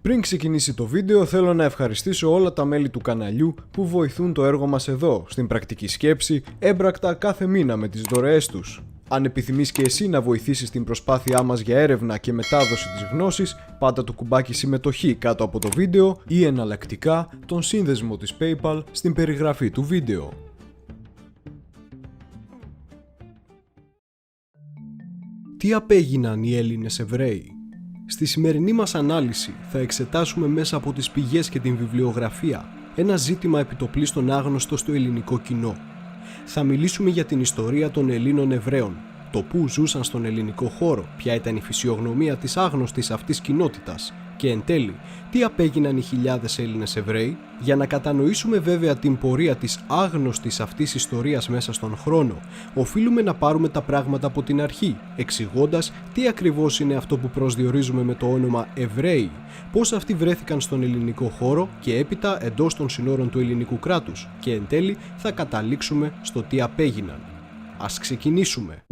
Πριν ξεκινήσει το βίντεο, θέλω να ευχαριστήσω όλα τα μέλη του καναλιού που βοηθούν το έργο μας εδώ, στην πρακτική σκέψη, έμπρακτα κάθε μήνα με τις δωρεές τους. Αν επιθυμείς και εσύ να βοηθήσεις την προσπάθειά μας για έρευνα και μετάδοση της γνώσης, πάτα το κουμπάκι συμμετοχή κάτω από το βίντεο ή εναλλακτικά τον σύνδεσμο της PayPal στην περιγραφή του βίντεο. Τι απέγιναν οι Έλληνες Εβραίοι? Στη σημερινή μας ανάλυση θα εξετάσουμε μέσα από τις πηγές και την βιβλιογραφία ένα ζήτημα επιτοπλίστων άγνωστο στο ελληνικό κοινό. Θα μιλήσουμε για την ιστορία των Ελλήνων Εβραίων, το πού ζούσαν στον ελληνικό χώρο, ποια ήταν η φυσιογνωμία της άγνωστης αυτής κοινότητας και εν τέλει τι απέγιναν οι χιλιάδες Έλληνες Εβραίοι. Για να κατανοήσουμε βέβαια την πορεία της άγνωστης αυτής ιστορίας μέσα στον χρόνο, οφείλουμε να πάρουμε τα πράγματα από την αρχή, εξηγώντας τι ακριβώς είναι αυτό που προσδιορίζουμε με το όνομα Εβραίοι, πώς αυτοί βρέθηκαν στον ελληνικό χώρο και έπειτα εντός των συνόρων του ελληνικού κράτους και εν τέλει θα καταλήξουμε στο τι απέγιναν. Ας ξεκινήσουμε.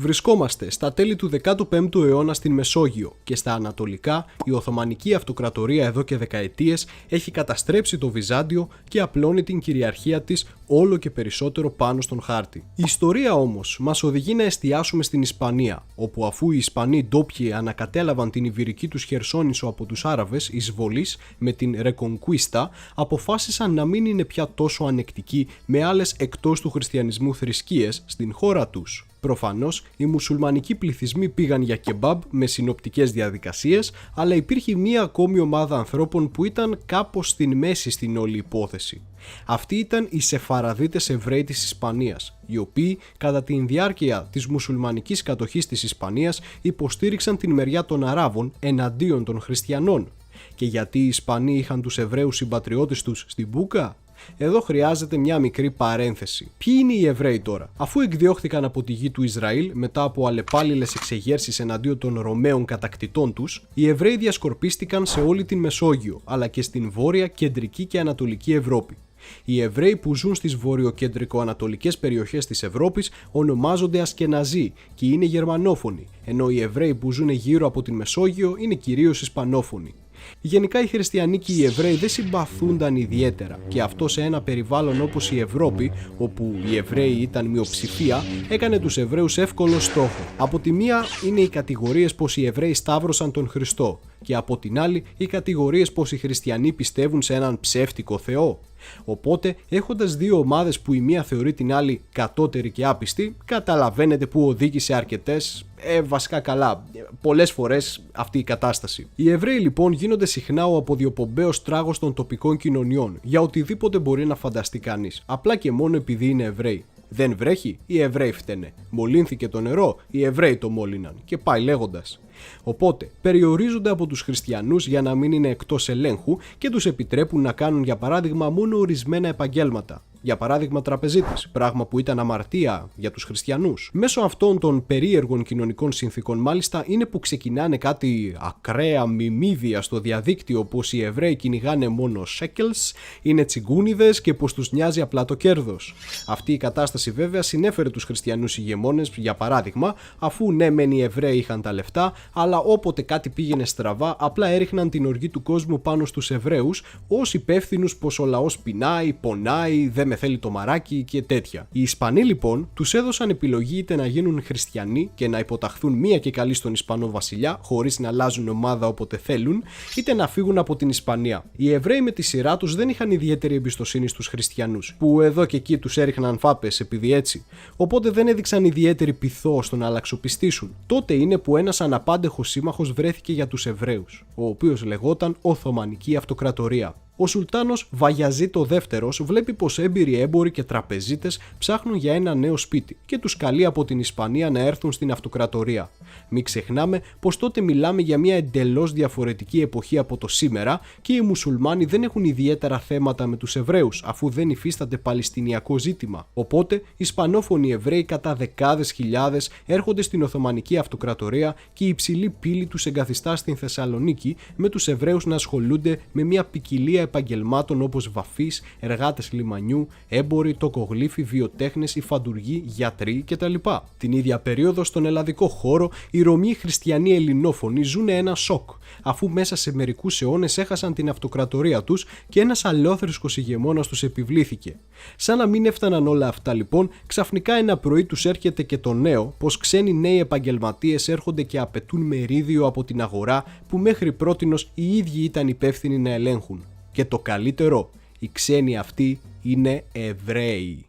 Βρισκόμαστε στα τέλη του 15ου αιώνα στην Μεσόγειο και στα ανατολικά η Οθωμανική Αυτοκρατορία εδώ και δεκαετίες έχει καταστρέψει το Βυζάντιο και απλώνει την κυριαρχία της όλο και περισσότερο πάνω στον χάρτη. Η ιστορία όμως μας οδηγεί να εστιάσουμε στην Ισπανία, όπου αφού οι Ισπανοί ντόπιοι ανακατέλαβαν την Ιβηρική τους Χερσόνησο από τους Άραβες εισβολής με την Reconquista, αποφάσισαν να μην είναι πια τόσο ανεκτικοί με άλλες εκτός του χριστιανισμού θρησκείες στην χώρα τους. Προφανώς, οι μουσουλμανικοί πληθυσμοί πήγαν για κεμπάμπ με συνοπτικές διαδικασίες, αλλά υπήρχε μία ακόμη ομάδα ανθρώπων που ήταν κάπως στην μέση στην όλη υπόθεση. Αυτοί ήταν οι Σεφαραδίτες Εβραίοι της Ισπανίας, οι οποίοι κατά τη διάρκεια της μουσουλμανικής κατοχής της Ισπανίας υποστήριξαν την μεριά των Αράβων εναντίον των Χριστιανών. Και γιατί οι Ισπανοί είχαν τους Εβραίους συμπατριώτες τους στην μπούκα? Εδώ χρειάζεται μια μικρή παρένθεση. Ποιοι είναι οι Εβραίοι τώρα? Αφού εκδιώχθηκαν από τη γη του Ισραήλ μετά από αλλεπάλληλες εξεγέρσεις εναντίον των Ρωμαίων κατακτητών τους, οι Εβραίοι διασκορπίστηκαν σε όλη την Μεσόγειο, αλλά και στην βόρεια, κεντρική και ανατολική Ευρώπη. Οι Εβραίοι που ζουν στις βορειοκεντρικοανατολικές περιοχές της Ευρώπης ονομάζονται Ασκεναζί και είναι γερμανόφωνοι, ενώ οι Εβραίοι που ζουν γύρω από την Μεσόγειο είναι κυρίως Ισπανόφωνοι. Γενικά οι χριστιανοί και οι Εβραίοι δεν συμπαθούνταν ιδιαίτερα και αυτό σε ένα περιβάλλον όπως η Ευρώπη, όπου οι Εβραίοι ήταν μειοψηφία, έκανε τους Εβραίους εύκολο στόχο. Από τη μία είναι οι κατηγορίες πως οι Εβραίοι σταύρωσαν τον Χριστό και από την άλλη οι κατηγορίες πως οι χριστιανοί πιστεύουν σε έναν ψεύτικο Θεό. Οπότε, έχοντας δύο ομάδες που η μία θεωρεί την άλλη κατώτερη και άπιστη, καταλαβαίνετε που οδήγησε αρκετές, βασικά καλά, πολλές φορές αυτή η κατάσταση. Οι Εβραίοι λοιπόν γίνονται συχνά ο αποδιοπομπαίος τράγος των τοπικών κοινωνιών για οτιδήποτε μπορεί να φανταστεί κανείς, απλά και μόνο επειδή είναι Εβραίοι. Δεν βρέχει? Οι Εβραίοι φταίνε. Μολύνθηκε το νερό? Οι Εβραίοι το μόλυναν. Και πάει λέγοντας. Οπότε, περιορίζονται από τους χριστιανούς για να μην είναι εκτός ελέγχου και τους επιτρέπουν να κάνουν για παράδειγμα μόνο ορισμένα επαγγέλματα. Για παράδειγμα τραπεζίτες, πράγμα που ήταν αμαρτία για τους χριστιανούς. Μέσω αυτών των περίεργων κοινωνικών συνθήκων μάλιστα είναι που ξεκινάνε κάτι ακραία μιμίδια στο διαδίκτυο πως οι Εβραίοι κυνηγάνε μόνο shekels, είναι τσιγκούνιδες και πως τους νοιάζει απλά το κέρδος. Αυτή η κατάσταση βέβαια συνέφερε τους χριστιανούς ηγεμόνες, για παράδειγμα, αφού ναι μεν οι Εβραίοι είχαν τα λεφτά, αλλά όποτε κάτι πήγαινε στραβά απλά έριχναν την οργή του κόσμου πάνω στους Εβραίους ως υπεύθυνους πως ο λαός πεινάει, πονάει, δεν με θέλει το μαράκι και τέτοια. Οι Ισπανοί λοιπόν τους έδωσαν επιλογή είτε να γίνουν χριστιανοί και να υποταχθούν μία και καλή στον Ισπανό βασιλιά χωρίς να αλλάζουν ομάδα όποτε θέλουν, είτε να φύγουν από την Ισπανία. Οι Εβραίοι με τη σειρά τους δεν είχαν ιδιαίτερη εμπιστοσύνη στους χριστιανούς, που εδώ και εκεί τους έριχναν φάπες επειδή έτσι, οπότε δεν έδειξαν ιδιαίτερη πειθό στο να αλλαξοπιστήσουν. Τότε είναι που ένας αναπάντεχος σύμμαχος βρέθηκε για τους Εβραίους, ο οποίος λεγόταν Οθωμανική Αυτοκρατορία. Ο Σουλτάνος Βαγιαζίτ ο δεύτερος βλέπει πως έμπειροι έμποροι και τραπεζίτες ψάχνουν για ένα νέο σπίτι και τους καλεί από την Ισπανία να έρθουν στην Αυτοκρατορία. Μην ξεχνάμε πως τότε μιλάμε για μια εντελώς διαφορετική εποχή από το σήμερα και οι μουσουλμάνοι δεν έχουν ιδιαίτερα θέματα με τους Εβραίους αφού δεν υφίσταται παλαιστινιακό ζήτημα. Οπότε, Ισπανόφωνοι Εβραίοι κατά δεκάδες χιλιάδες έρχονται στην Οθωμανική Αυτοκρατορία και η υψηλή πύλη τους εγκαθιστά στην Θεσσαλονίκη με τους Εβραίους να ασχολούνται με μια ποικιλία επαγγελμάτων όπως βαφείς, εργάτες λιμανιού, έμποροι, τοκογλύφοι, βιοτέχνες, υφαντουργοί, γιατροί κτλ. Την ίδια περίοδο στον ελλαδικό χώρο οι Ρωμιοί χριστιανοί ελληνόφωνοι ζουν ένα σοκ, αφού μέσα σε μερικούς αιώνες έχασαν την αυτοκρατορία τους και ένας αλλόθρησκος ηγεμόνας τους επιβλήθηκε. Σαν να μην έφταναν όλα αυτά λοιπόν, ξαφνικά ένα πρωί τους έρχεται και το νέο πως ξένοι νέοι επαγγελματίες έρχονται και απαιτούν μερίδιο από την αγορά που μέχρι πρότινος οι ίδιοι ήταν υπεύθυνοι να ελέγχουν. Και το καλύτερο, οι ξένοι αυτοί είναι Εβραίοι.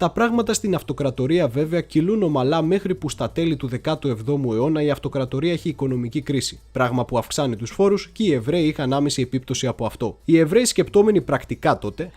Τα πράγματα στην αυτοκρατορία βέβαια κυλούν ομαλά μέχρι που στα τέλη του 17ου αιώνα η αυτοκρατορία έχει οικονομική κρίση, πράγμα που αυξάνει τους φόρους και οι Εβραίοι είχαν άμεση επίπτωση από αυτό. Οι Εβραίοι σκεπτόμενοι πρακτικά τότε,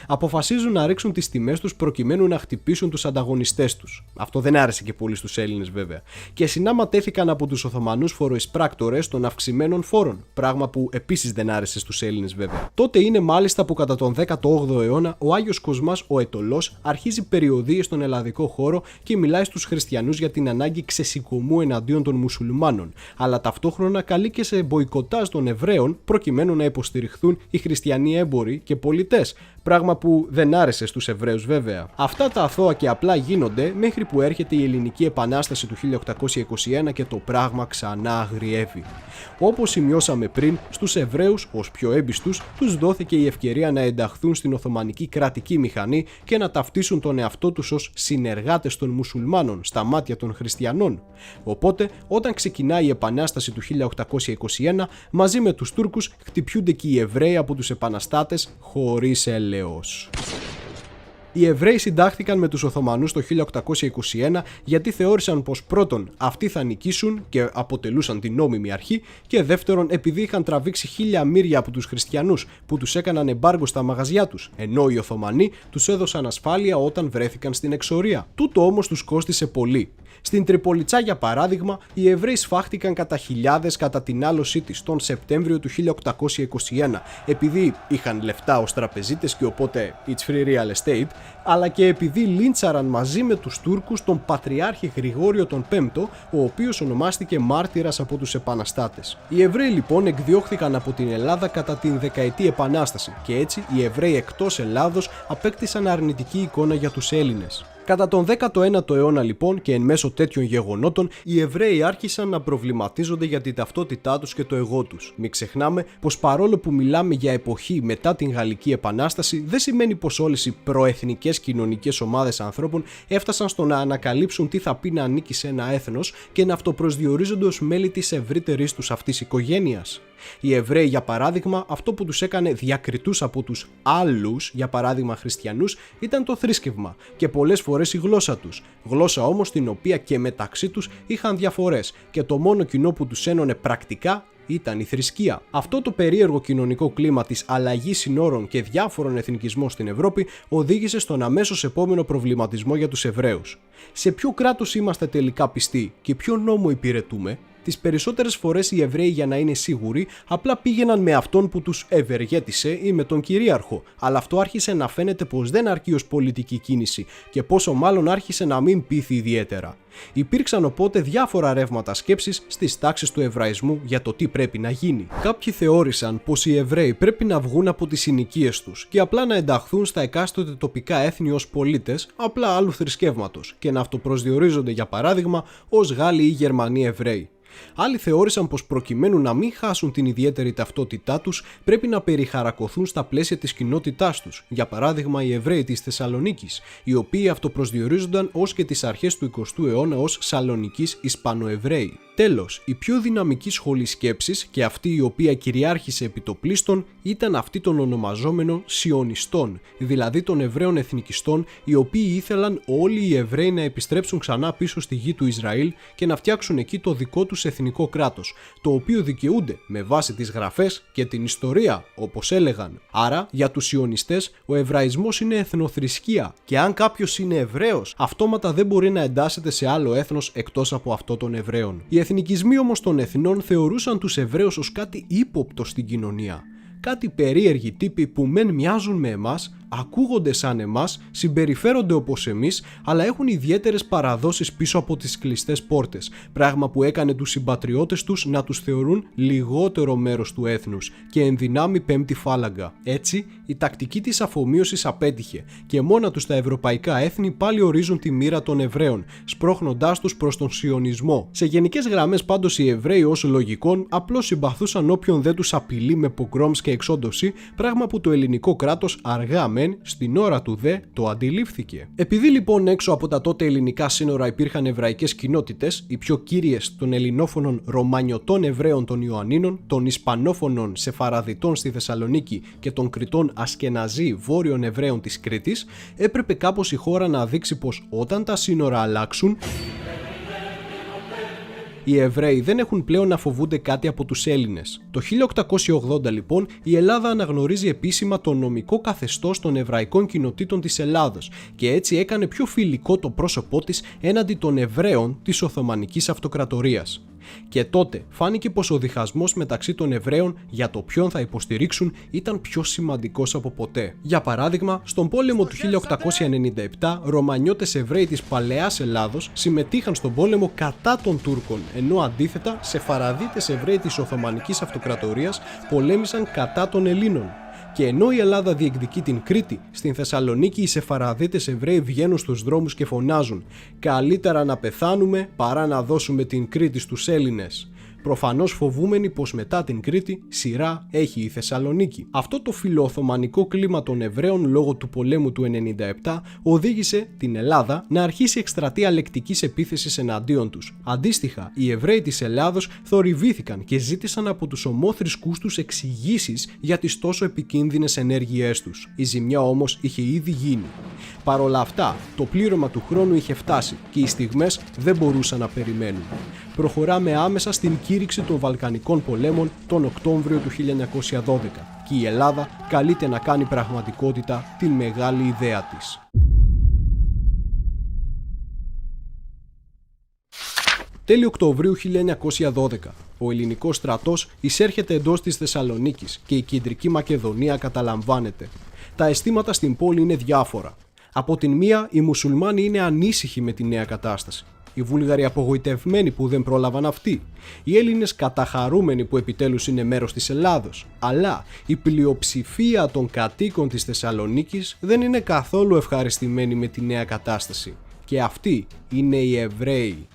αποφασίζουν να ρίξουν τις τιμές τους προκειμένου να χτυπήσουν τους ανταγωνιστές τους. Αυτό δεν άρεσε και πολύ στους Έλληνες βέβαια. Και συνάματέθηκαν από τους Οθωμανούς φοροεισπράκτορες των αυξημένων φόρων, πράγμα που επίσης δεν άρεσε στους Έλληνες βέβαια. Τότε είναι μάλιστα που κατά τον 18ο αιώνα ο Άγιος Κοσμάς ο Αιτωλός αρχίζει περιοδίες στον ελλαδικό χώρο και μιλάει στους χριστιανούς για την ανάγκη ξεσηκωμού εναντίον των μουσουλμάνων, αλλά ταυτόχρονα καλεί και σε μποϊκοτάζ των Εβραίων προκειμένου να υποστηριχθούν οι χριστιανοί έμποροι και πολιτές, πράγμα που δεν άρεσε στους Εβραίους βέβαια. Αυτά τα αθώα και απλά γίνονται μέχρι που έρχεται η Ελληνική Επανάσταση του 1821 και το πράγμα ξανά αγριεύει. Όπως σημειώσαμε πριν, στους Εβραίους ως πιο έμπιστους τους δόθηκε η ευκαιρία να ενταχθούν στην Οθωμανική κρατική μηχανή και να ταυτίσουν τον εαυτό τους ως συνεργάτες των μουσουλμάνων στα μάτια των χριστιανών. Οπότε, όταν ξεκινάει η Επανάσταση του 1821, μαζί με τους Τούρκους χτυπιούνται και οι Εβραίοι από τους επαναστάτες χωρίς έλεος. Οι Εβραίοι συντάχθηκαν με τους Οθωμανούς το 1821 γιατί θεώρησαν πως πρώτον αυτοί θα νικήσουν και αποτελούσαν την νόμιμη αρχή και δεύτερον επειδή είχαν τραβήξει 1.000 μύρια από τους χριστιανούς που τους έκαναν εμπάργκο στα μαγαζιά τους, ενώ οι Οθωμανοί τους έδωσαν ασφάλεια όταν βρέθηκαν στην εξορία. Τούτο όμως τους κόστισε πολύ. Στην Τριπολιτσά, για παράδειγμα, οι Εβραίοι σφάχτηκαν κατά χιλιάδες κατά την άλωσή της τον Σεπτέμβριο του 1821, επειδή είχαν λεφτά ως τραπεζίτες και οπότε it's free real estate, αλλά και επειδή λίντσαραν μαζί με τους Τούρκους τον Πατριάρχη Γρηγόριο τον Πέμπτο, ο οποίος ονομάστηκε μάρτυρας από τους επαναστάτες. Οι Εβραίοι λοιπόν εκδιώχθηκαν από την Ελλάδα κατά την Δεκαετή Επανάσταση και έτσι οι Εβραίοι εκτός Ελλάδος απέκτησαν αρνητική εικόνα για τους Έλληνες. Κατά τον 19ο αιώνα λοιπόν και εν μέσω τέτοιων γεγονότων, οι Εβραίοι άρχισαν να προβληματίζονται για την ταυτότητά τους και το εγώ τους. Μην ξεχνάμε πως παρόλο που μιλάμε για εποχή μετά την Γαλλική Επανάσταση, δεν σημαίνει πως όλες οι προεθνικές κοινωνικές ομάδες ανθρώπων έφτασαν στο να ανακαλύψουν τι θα πει να ανήκει σε ένα έθνος και να αυτοπροσδιορίζονται ως μέλη της ευρύτερης τους αυτής οικογένειας. Οι Εβραίοι, για παράδειγμα, αυτό που τους έκανε διακριτούς από τους άλλους, για παράδειγμα χριστιανούς, ήταν το θρήσκευμα και πολλές φορές η γλώσσα τους. Γλώσσα όμως την οποία και μεταξύ τους είχαν διαφορές και το μόνο κοινό που τους ένωνε πρακτικά ήταν η θρησκεία. Αυτό το περίεργο κοινωνικό κλίμα της αλλαγής συνόρων και διάφορων εθνικισμών στην Ευρώπη οδήγησε στον αμέσως επόμενο προβληματισμό για τους Εβραίους. Σε ποιο κράτος είμαστε τελικά πιστοί και ποιο νόμο υπηρετούμε? Τις περισσότερες φορές οι Εβραίοι, για να είναι σίγουροι, απλά πήγαιναν με αυτόν που τους ευεργέτησε ή με τον κυρίαρχο, αλλά αυτό άρχισε να φαίνεται πως δεν αρκεί ως πολιτική κίνηση και πόσο μάλλον άρχισε να μην πείθει ιδιαίτερα. Υπήρξαν οπότε διάφορα ρεύματα σκέψης στις τάξεις του Εβραϊσμού για το τι πρέπει να γίνει. Κάποιοι θεώρησαν πως οι Εβραίοι πρέπει να βγουν από τις συνοικίες τους και απλά να ενταχθούν στα εκάστοτε τοπικά έθνη ως πολίτες απλά άλλου θρησκεύματος και να αυτοπροσδιορίζονται, για παράδειγμα, ως Γάλλοι ή Γερμανοί Εβραίοι. Άλλοι θεώρησαν πως προκειμένου να μην χάσουν την ιδιαίτερη ταυτότητά τους, πρέπει να περιχαρακωθούν στα πλαίσια της κοινότητάς τους. Για παράδειγμα, οι Εβραίοι της Θεσσαλονίκης, οι οποίοι αυτοπροσδιορίζονταν ως και τις αρχές του 20ου αιώνα ως Σαλονικής Ισπανοεβραίοι. Τέλος, η πιο δυναμική σχολή σκέψης και αυτή η οποία κυριάρχησε επιτοπλίστων ήταν αυτή των ονομαζόμενων Σιωνιστών, δηλαδή των Εβραίων εθνικιστών, οι οποίοι ήθελαν όλοι οι Εβραίοι να επιστρέψουν ξανά πίσω στη γη του Ισραήλ και να φτιάξουν εκεί το δικό τους εθνικό κράτος, το οποίο δικαιούνται με βάση τις γραφές και την ιστορία, όπως έλεγαν. Άρα, για τους Σιωνιστές, ο Εβραϊσμός είναι εθνοθρησκεία και αν κάποιος είναι Εβραίος, αυτόματα δεν μπορεί να εντάσσεται σε άλλο έθνος εκτός από αυτό των Εβραίων. Οι εθνικισμοί όμως των εθνών θεωρούσαν τους Εβραίους ως κάτι ύποπτο στην κοινωνία. Κάτι περίεργοι τύποι που μεν μοιάζουν με εμάς, ακούγονται σαν εμάς, συμπεριφέρονται όπως εμείς, αλλά έχουν ιδιαίτερες παραδόσεις πίσω από τις κλειστές πόρτες, πράγμα που έκανε τους συμπατριώτες τους να τους θεωρούν λιγότερο μέρος του έθνους και ενδυνάμει πέμπτη φάλαγγα. Έτσι, η τακτική της αφομοίωσης απέτυχε και μόνα τους τα ευρωπαϊκά έθνη πάλι ορίζουν τη μοίρα των Εβραίων, σπρώχνοντάς τους προς τον σιωνισμό. Σε γενικές γραμμές πάντως οι Εβραίοι ως λογικόν απλώς συμπαθούσαν όποιον δεν τους απειλεί με πογκρόμς και εξόντωση, πράγμα που το ελληνικό κράτος αργά μεν, στην ώρα του δε, το αντιλήφθηκε. Επειδή λοιπόν έξω από τα τότε ελληνικά σύνορα υπήρχαν εβραϊκές κοινότητες, οι πιο κύριες των ελληνόφωνων Ρωμανιωτών Εβραίων των Ιωαννίνων, των Ισπανόφωνων Σεφαραδιτών στη Θεσσαλονίκη και των Κρητών Ασκεναζί Βόρειων Εβραίων της Κρήτης, έπρεπε κάπως η χώρα να δείξει πως όταν τα σύνορα αλλάξουν, οι Εβραίοι δεν έχουν πλέον να φοβούνται κάτι από τους Έλληνες. Το 1880 λοιπόν η Ελλάδα αναγνωρίζει επίσημα το νομικό καθεστώς των εβραϊκών κοινοτήτων της Ελλάδος και έτσι έκανε πιο φιλικό το πρόσωπό της έναντι των Εβραίων της Οθωμανικής Αυτοκρατορίας. Και τότε φάνηκε πως ο διχασμός μεταξύ των Εβραίων για το ποιον θα υποστηρίξουν ήταν πιο σημαντικός από ποτέ. Για παράδειγμα, στον πόλεμο του 1897, Ρωμανιώτες Εβραίοι της Παλαιάς Ελλάδος συμμετείχαν στον πόλεμο κατά των Τούρκων, ενώ αντίθετα Σεφαραδίτες Εβραίοι της Οθωμανικής Αυτοκρατορίας πολέμησαν κατά των Ελλήνων. Και ενώ η Ελλάδα διεκδικεί την Κρήτη, στην Θεσσαλονίκη οι Σεφαραδίτες Εβραίοι βγαίνουν στους δρόμους και φωνάζουν «Καλύτερα να πεθάνουμε παρά να δώσουμε την Κρήτη στους Έλληνες». Προφανώς φοβούμενοι πως μετά την Κρήτη σειρά έχει η Θεσσαλονίκη. Αυτό το φιλοοθωμανικό κλίμα των Εβραίων λόγω του πολέμου του 1997 οδήγησε την Ελλάδα να αρχίσει εκστρατεία λεκτικής επίθεσης εναντίον τους. Αντίστοιχα, οι Εβραίοι της Ελλάδος θορυβήθηκαν και ζήτησαν από τους ομόθρησκούς τους εξηγήσεις για τις τόσο επικίνδυνες ενέργειές τους. Η ζημιά όμως είχε ήδη γίνει. Παρ' όλα αυτά, το πλήρωμα του χρόνου είχε φτάσει και οι στιγμές δεν μπορούσαν να περιμένουν. Προχωράμε άμεσα στην κήρυξη των Βαλκανικών πολέμων τον Οκτώβριο του 1912 και η Ελλάδα καλείται να κάνει πραγματικότητα την μεγάλη ιδέα της. Τέλη Οκτωβρίου 1912, ο ελληνικός στρατός εισέρχεται εντός της Θεσσαλονίκης και η κεντρική Μακεδονία καταλαμβάνεται. Τα αισθήματα στην πόλη είναι διάφορα. Από την μία, οι μουσουλμάνοι είναι ανήσυχοι με τη νέα κατάσταση. Οι Βούλγαροι απογοητευμένοι που δεν πρόλαβαν αυτοί. Οι Έλληνες καταχαρούμενοι που επιτέλους είναι μέρος της Ελλάδος. Αλλά η πλειοψηφία των κατοίκων της Θεσσαλονίκης δεν είναι καθόλου ευχαριστημένοι με τη νέα κατάσταση. Και αυτοί είναι οι Εβραίοι.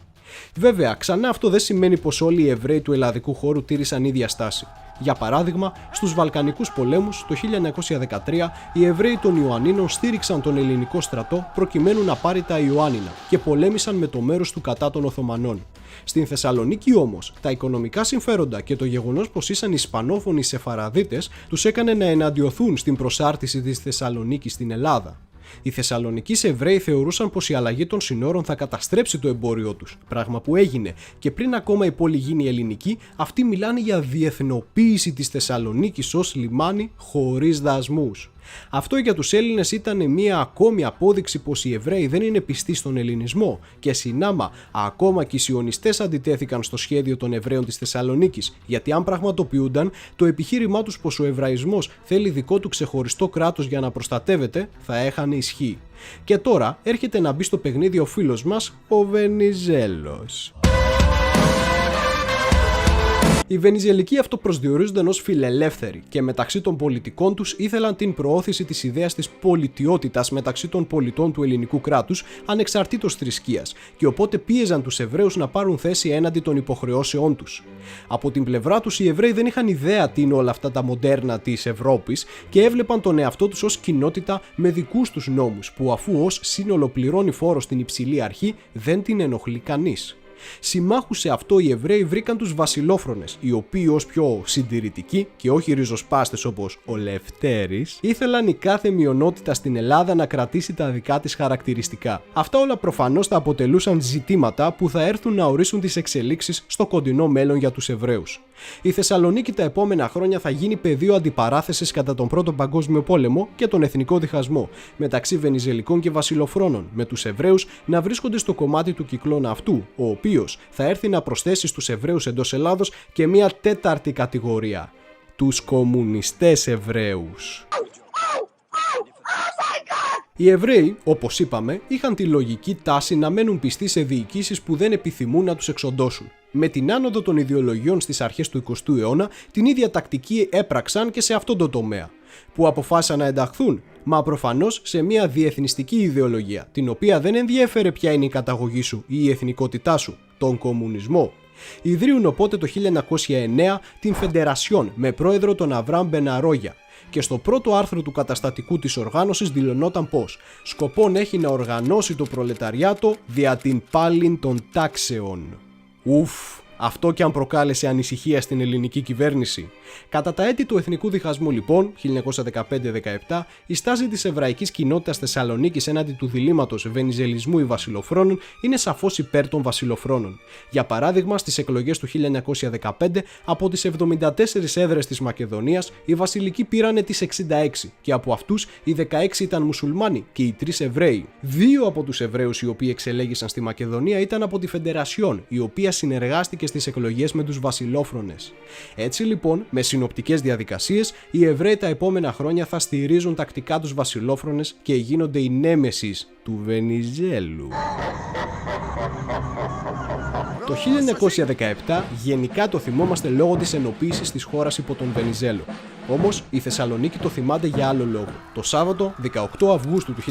Βέβαια, ξανά αυτό δεν σημαίνει πως όλοι οι Εβραίοι του ελλαδικού χώρου τήρησαν ίδια στάση. Για παράδειγμα, στους Βαλκανικούς πολέμους το 1913 οι Εβραίοι των Ιωαννίνων στήριξαν τον ελληνικό στρατό προκειμένου να πάρει τα Ιωάννινα και πολέμησαν με το μέρος του κατά των Οθωμανών. Στην Θεσσαλονίκη όμως, τα οικονομικά συμφέροντα και το γεγονός πως ήσαν Ισπανόφωνοι Σεφαραδίτες τους έκανε να εναντιωθούν στην προσάρτηση της Θεσσαλονίκης στην Ελλάδα. Οι Θεσσαλονικείς Εβραίοι θεωρούσαν πως η αλλαγή των συνόρων θα καταστρέψει το εμπόριό τους, πράγμα που έγινε, και πριν ακόμα η πόλη γίνει ελληνική, αυτοί μιλάνε για διεθνοποίηση της Θεσσαλονίκης ως λιμάνι χωρίς δασμούς. Αυτό για τους Έλληνες ήταν μια ακόμη απόδειξη πως οι Εβραίοι δεν είναι πιστοί στον ελληνισμό και συνάμα ακόμα και οι σιωνιστές αντιτέθηκαν στο σχέδιο των Εβραίων της Θεσσαλονίκης, γιατί αν πραγματοποιούνταν, το επιχείρημά τους πως ο Εβραϊσμός θέλει δικό του ξεχωριστό κράτος για να προστατεύεται θα έχανε ισχύ. Και τώρα έρχεται να μπει στο παιχνίδι ο φίλος μας, ο Βενιζέλος. Οι Βενιζελικοί αυτοπροσδιορίζονταν ως φιλελεύθεροι και μεταξύ των πολιτικών τους ήθελαν την προώθηση της ιδέας της πολιτιότητας μεταξύ των πολιτών του ελληνικού κράτους ανεξαρτήτως θρησκείας και οπότε πίεζαν τους Εβραίους να πάρουν θέση έναντι των υποχρεώσεών τους. Από την πλευρά τους οι Εβραίοι δεν είχαν ιδέα τι είναι όλα αυτά τα μοντέρνα της Ευρώπης και έβλεπαν τον εαυτό τους ως κοινότητα με δικούς τους νόμους που αφού ως σύνολο πληρώνει φόρο στην υψηλή αρχή δεν την ενοχλεί κανείς. Συμμάχους σε αυτό οι Εβραίοι βρήκαν τους βασιλόφρονες, οι οποίοι ως πιο συντηρητικοί και όχι ριζοσπάστες όπως ο Λευτέρης, ήθελαν η κάθε μειονότητα στην Ελλάδα να κρατήσει τα δικά της χαρακτηριστικά. Αυτά όλα προφανώς θα αποτελούσαν ζητήματα που θα έρθουν να ορίσουν τις εξελίξεις στο κοντινό μέλλον για τους Εβραίους. Η Θεσσαλονίκη τα επόμενα χρόνια θα γίνει πεδίο αντιπαράθεσης κατά τον Πρώτο Παγκόσμιο Πόλεμο και τον εθνικό διχασμό μεταξύ Βενιζελικών και Βασιλοφρόνων, με τους Εβραίους να βρίσκονται στο κομμάτι του κυκλώνα αυτού, ο οποίος θα έρθει να προσθέσει στους Εβραίους εντός Ελλάδος και μια τέταρτη κατηγορία, τους κομμουνιστές Εβραίους. Οι Εβραίοι, όπως είπαμε, είχαν τη λογική τάση να μένουν πιστοί σε διοικήσεις που δεν επιθυμούν να τους εξοντώσουν. Με την άνοδο των ιδεολογιών στις αρχές του 20ου αιώνα, την ίδια τακτική έπραξαν και σε αυτόν τον τομέα. Που αποφάσισαν να ενταχθούν? Μα προφανώς σε μια διεθνιστική ιδεολογία, την οποία δεν ενδιέφερε ποια είναι η καταγωγή σου ή η εθνικότητά σου, τον κομμουνισμό. Ιδρύουν οπότε το 1909 την Φεντερασιόν με πρόεδρο τον Αβραάμ Μπεναρόγια. Και στο πρώτο άρθρο του καταστατικού της οργάνωσης δηλωνόταν πως σκοπόν έχει να οργανώσει το προλεταριάτο δια την πάλιν των τάξεων. Αυτό και αν προκάλεσε ανησυχία στην ελληνική κυβέρνηση. Κατά τα έτη του εθνικού διχασμού λοιπόν, 1915-17, η στάση της εβραϊκής κοινότητας Θεσσαλονίκης έναντι του διλήμματος βενιζελισμού ή βασιλοφρόνων είναι σαφώς υπέρ των βασιλοφρόνων. Για παράδειγμα, στις εκλογές του 1915, από τις 74 έδρες της Μακεδονίας, οι βασιλικοί πήρανε τις 66 και από αυτούς οι 16 ήταν μουσουλμάνοι και οι 3 Εβραίοι. 2 από τους Εβραίους οι οποίοι εξελέγησαν στη Μακεδονία ήταν από τη Φεντερασιόν, η οποία συνεργάστηκε στις εκλογές με τους βασιλόφρονες. Έτσι λοιπόν, με συνοπτικές διαδικασίες, οι Εβραίοι τα επόμενα χρόνια θα στηρίζουν τακτικά τους βασιλόφρονες και γίνονται οι νέμεσις του Βενιζέλου. Το 1917 γενικά το θυμόμαστε λόγω της ενοποίησης της χώρας υπό τον Βενιζέλο. Όμως η Θεσσαλονίκη το θυμάται για άλλο λόγο. Το Σάββατο 18 Αυγούστου του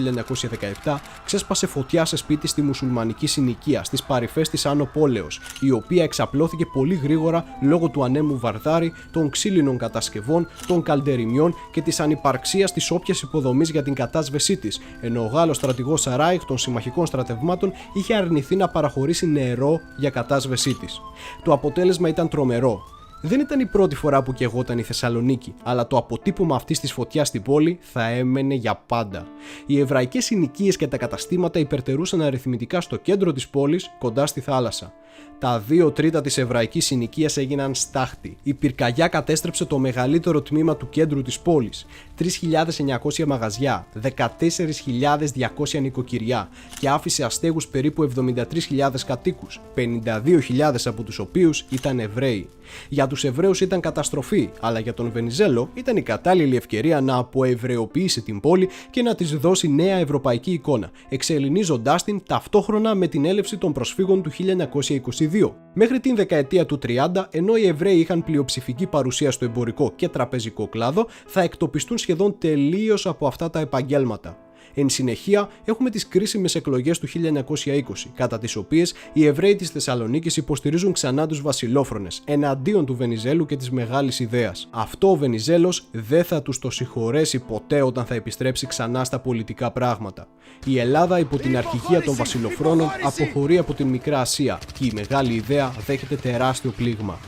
1917 ξέσπασε φωτιά σε σπίτι στη μουσουλμανική συνοικία στις παρυφές της Άνω Πόλεως, η οποία εξαπλώθηκε πολύ γρήγορα λόγω του ανέμου Βαρδάρη, των ξύλινων κατασκευών, των καλντεριμιών και της ανυπαρξίας της όποιας υποδομής για την κατάσβεσή της, ενώ ο Γάλλος στρατηγός Σαράιχ των συμμαχικών στρατευμάτων είχε αρνηθεί να παραχωρήσει νερό για κατάσβεσή της. Το αποτέλεσμα ήταν τρομερό. Δεν ήταν η πρώτη φορά που καιγόταν η Θεσσαλονίκη, αλλά το αποτύπωμα αυτής της φωτιάς στην πόλη θα έμενε για πάντα. Οι εβραϊκές συνοικίες και τα καταστήματα υπερτερούσαν αριθμητικά στο κέντρο της πόλης, κοντά στη θάλασσα. Τα 2 τρίτα της εβραϊκής συνοικίας έγιναν στάχτη. Η πυρκαγιά κατέστρεψε το μεγαλύτερο τμήμα του κέντρου της πόλης, 3.900 μαγαζιά, 14.200 νοικοκυριά και άφησε αστέγους περίπου 73.000 κατοίκους, 52.000 από τους οποίους ήταν Εβραίοι. Για τους Εβραίους ήταν καταστροφή, αλλά για τον Βενιζέλο ήταν η κατάλληλη ευκαιρία να αποεβραιοποιήσει την πόλη και να της δώσει νέα ευρωπαϊκή εικόνα, εξελληνίζοντάς την ταυτόχρονα με την έλευση των προσφύγων του 1922. Μέχρι την δεκαετία του 30, ενώ οι Εβραίοι είχαν πλειοψηφική παρουσία στο εμπορικό και τραπεζικό κλάδο, θα εκτοπιστούν σχεδόν τελείως από αυτά τα επαγγέλματα. Εν συνεχεία, έχουμε τις κρίσιμες εκλογές του 1920, κατά τις οποίες οι Εβραίοι της Θεσσαλονίκης υποστηρίζουν ξανά τους βασιλόφρονες, εναντίον του Βενιζέλου και της μεγάλης ιδέας. Αυτό ο Βενιζέλος δεν θα τους το συγχωρέσει ποτέ όταν θα επιστρέψει ξανά στα πολιτικά πράγματα. Η Ελλάδα υπό την αρχηγία των βασιλοφρόνων αποχωρεί από την Μικρά Ασία και η μεγάλη ιδέα δέχεται τεράστιο πλήγμα.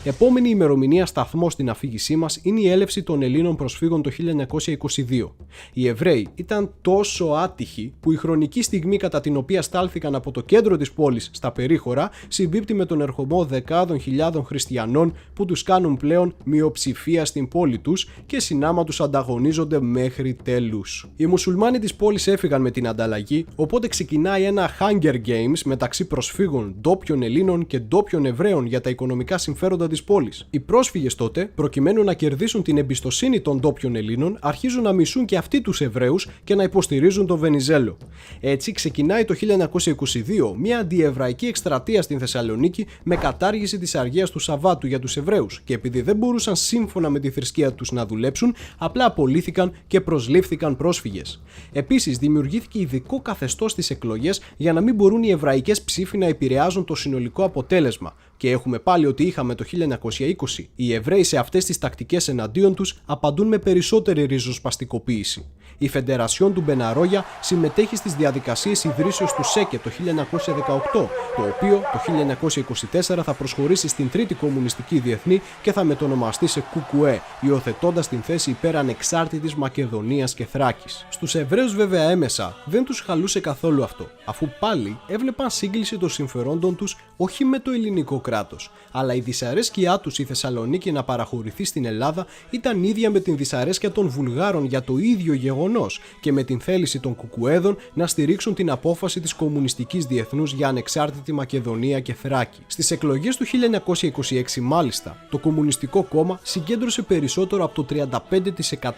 Επόμενη ημερομηνία σταθμό στην αφήγησή μας είναι η έλευση των Ελλήνων προσφύγων το 1922. Οι Εβραίοι ήταν τόσο άτυχοι που η χρονική στιγμή κατά την οποία στάλθηκαν από το κέντρο της πόλης στα περίχωρα συμπίπτει με τον ερχομό δεκάδων χιλιάδων χριστιανών που τους κάνουν πλέον μειοψηφία στην πόλη τους και συνάμα τους ανταγωνίζονται μέχρι τέλους. Οι μουσουλμάνοι της πόλης έφυγαν με την ανταλλαγή, οπότε ξεκινάει ένα Hunger Games μεταξύ προσφύγων ντόπιων Ελλήνων και ντόπιων Εβραίων για τα οικονομικά συμφέροντα της πόλης. Οι πρόσφυγες τότε, προκειμένου να κερδίσουν την εμπιστοσύνη των ντόπιων Ελλήνων, αρχίζουν να μισούν και αυτοί τους Εβραίους και να υποστηρίζουν τον Βενιζέλο. Έτσι, ξεκινάει το 1922 μια αντιεβραϊκή εκστρατεία στην Θεσσαλονίκη με κατάργηση της αργίας του Σαββάτου για τους Εβραίους και επειδή δεν μπορούσαν σύμφωνα με τη θρησκεία τους να δουλέψουν, απλά απολύθηκαν και προσλήφθηκαν πρόσφυγες. Επίσης, δημιουργήθηκε ειδικό καθεστώς στις εκλογές για να μην μπορούν οι εβραϊκές ψήφοι να επηρεάζουν το συνολικό αποτέλεσμα. Και έχουμε πάλι ότι είχαμε το 1920. Οι Εβραίοι σε αυτές τις τακτικές εναντίον τους απαντούν με περισσότερη ριζοσπαστικοποίηση. Η Φεντερασιόν του Μπεναρόγια συμμετέχει στις διαδικασίες ιδρύσεως του ΣΕΚΕ το 1918, το οποίο το 1924 θα προσχωρήσει στην Τρίτη Κομμουνιστική Διεθνή και θα μετονομαστεί σε ΚΚΕ, υιοθετώντας την θέση υπέρ ανεξάρτητης Μακεδονίας και Θράκης. Στους Εβραίους βέβαια έμεσα δεν τους χαλούσε καθόλου αυτό, αφού πάλι έβλεπαν σύγκληση των συμφερόντων τους όχι με το ελληνικό κράτος, αλλά η δυσαρέσκειά τους η Θεσσαλονίκη να παραχωρηθεί στην Ελλάδα ήταν ίδια με την δυσαρέσκεια των Βουλγάρων για το ίδιο γεγονός γεγονός και με την θέληση των Κουκουέδων να στηρίξουν την απόφαση της Κομμουνιστικής Διεθνούς για ανεξάρτητη Μακεδονία και Θράκη. Στις εκλογές του 1926, μάλιστα, το Κομμουνιστικό Κόμμα συγκέντρωσε περισσότερο από το